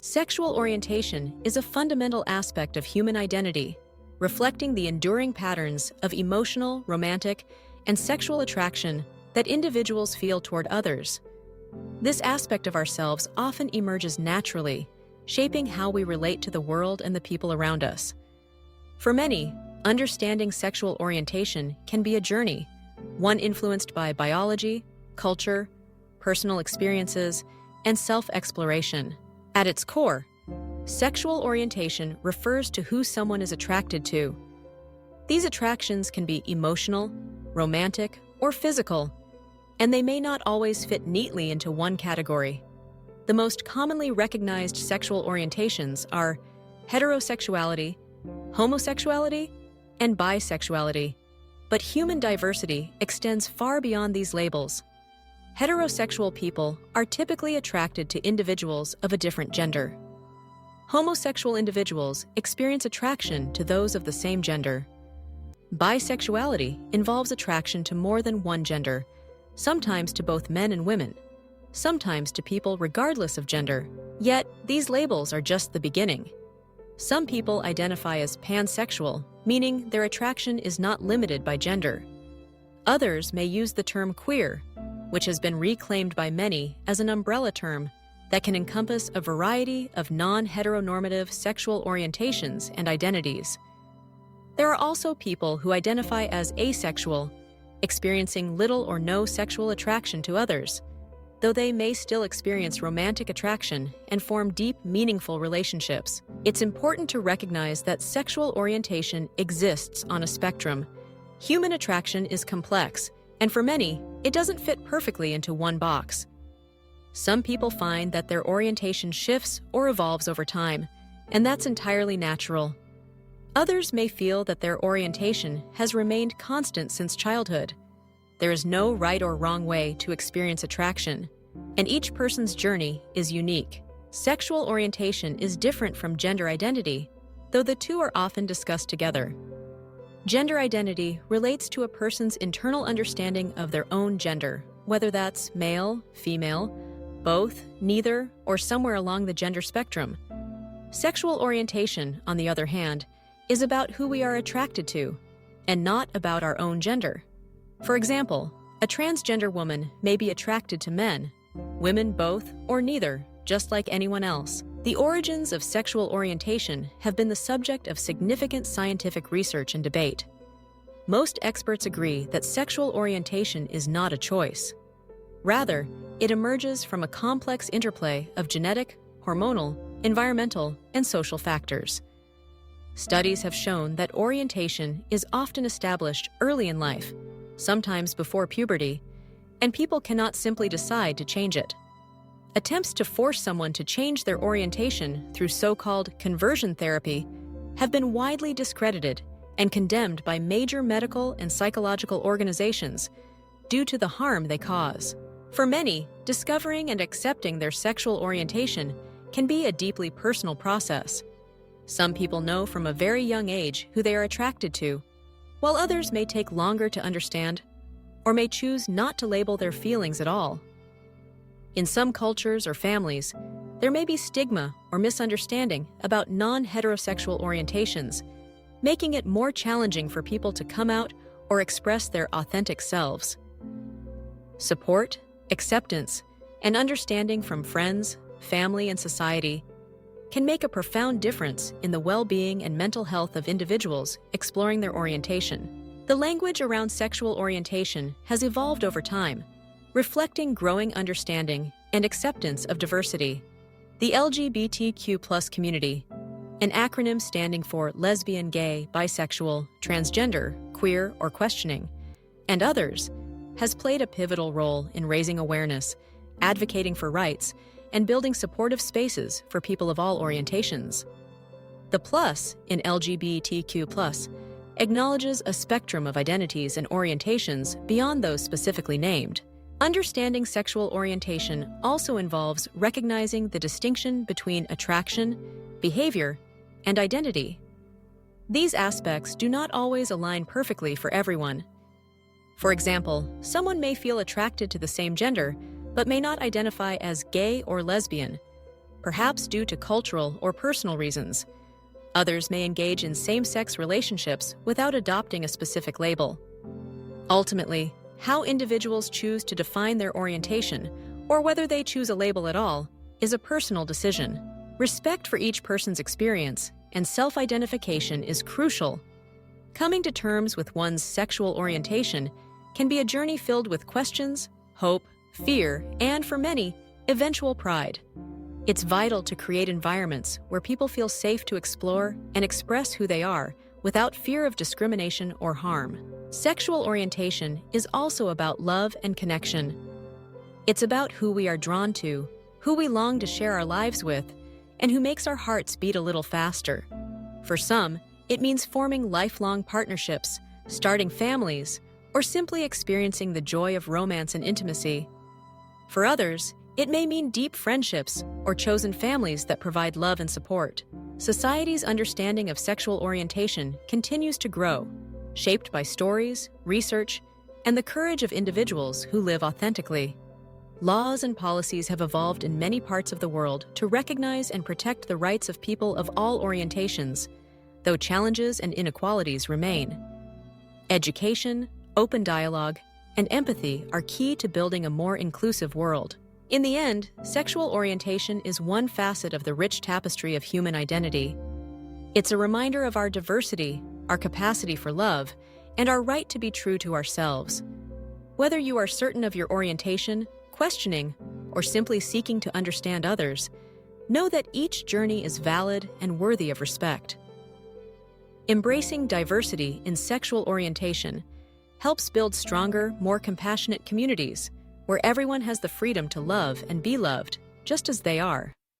Sexual orientation is a fundamental aspect of human identity, reflecting the enduring patterns of emotional, romantic, and sexual attraction that individuals feel toward others. This aspect of ourselves often emerges naturally, shaping how we relate to the world and the people around us. For many, understanding sexual orientation can be a journey, one influenced by biology, culture, personal experiences, and self-exploration. At its core, sexual orientation refers to who someone is attracted to. These attractions can be emotional, romantic, or physical, and they may not always fit neatly into one category. The most commonly recognized sexual orientations are heterosexuality, homosexuality, and bisexuality. But human diversity extends far beyond these labels. Heterosexual people are typically attracted to individuals of a different gender. Homosexual individuals experience attraction to those of the same gender. Bisexuality involves attraction to more than one gender, sometimes to both men and women, sometimes to people regardless of gender. Yet, these labels are just the beginning. Some people identify as pansexual, meaning their attraction is not limited by gender. Others may use the term queer, which has been reclaimed by many as an umbrella term that can encompass a variety of non-heteronormative sexual orientations and identities. There are also people who identify as asexual, experiencing little or no sexual attraction to others, though they may still experience romantic attraction and form deep, meaningful relationships. It's important to recognize that sexual orientation exists on a spectrum. Human attraction is complex, and for many, it doesn't fit perfectly into one box. Some people find that their orientation shifts or evolves over time, and that's entirely natural. Others may feel that their orientation has remained constant since childhood. There is no right or wrong way to experience attraction, and each person's journey is unique. Sexual orientation is different from gender identity, though the two are often discussed together. Gender identity relates to a person's internal understanding of their own gender, whether that's male, female, both, neither, or somewhere along the gender spectrum. Sexual orientation, on the other hand, is about who we are attracted to, and not about our own gender. For example, a transgender woman may be attracted to men, women both, or neither, just like anyone else. The origins of sexual orientation have been the subject of significant scientific research and debate. Most experts agree that sexual orientation is not a choice. Rather, it emerges from a complex interplay of genetic, hormonal, environmental, and social factors. Studies have shown that orientation is often established early in life, sometimes before puberty, and people cannot simply decide to change it. Attempts to force someone to change their orientation through so-called conversion therapy have been widely discredited and condemned by major medical and psychological organizations due to the harm they cause. For many, discovering and accepting their sexual orientation can be a deeply personal process. Some people know from a very young age who they are attracted to, while others may take longer to understand or may choose not to label their feelings at all. In some cultures or families, there may be stigma or misunderstanding about non-heterosexual orientations, making it more challenging for people to come out or express their authentic selves. Support, acceptance, and understanding from friends, family, and society can make a profound difference in the well-being and mental health of individuals exploring their orientation. The language around sexual orientation has evolved over time, reflecting growing understanding and acceptance of diversity. The LGBTQ+ community, an acronym standing for lesbian, gay, bisexual, transgender, queer, or questioning, and others, has played a pivotal role in raising awareness, advocating for rights, and building supportive spaces for people of all orientations. The plus in LGBTQ+ acknowledges a spectrum of identities and orientations beyond those specifically named. Understanding sexual orientation also involves recognizing the distinction between attraction, behavior, and identity. These aspects do not always align perfectly for everyone. For example, someone may feel attracted to the same gender, but may not identify as gay or lesbian. perhaps due to cultural or personal reasons. Others may engage in same-sex relationships without adopting a specific label. Ultimately, how individuals choose to define their orientation, or whether they choose a label at all, is a personal decision. Respect for each person's experience and self-identification is crucial. Coming to terms with one's sexual orientation can be a journey filled with questions, hope, fear, and, for many, eventual pride. It's vital to create environments where people feel safe to explore and express who they are without fear of discrimination or harm. Sexual orientation is also about love and connection. It's about who we are drawn to, who we long to share our lives with, and who makes our hearts beat a little faster. For some, it means forming lifelong partnerships, starting families, or simply experiencing the joy of romance and intimacy. For others, it may mean deep friendships or chosen families that provide love and support. Society's understanding of sexual orientation continues to grow, shaped by stories, research, and the courage of individuals who live authentically. Laws and policies have evolved in many parts of the world to recognize and protect the rights of people of all orientations, though challenges and inequalities remain. Education, open dialogue, and empathy are key to building a more inclusive world. In the end, sexual orientation is one facet of the rich tapestry of human identity. It's a reminder of our diversity, our capacity for love, and our right to be true to ourselves. Whether you are certain of your orientation, questioning, or simply seeking to understand others, know that each journey is valid and worthy of respect. Embracing diversity in sexual orientation helps build stronger, more compassionate communities where everyone has the freedom to love and be loved just as they are.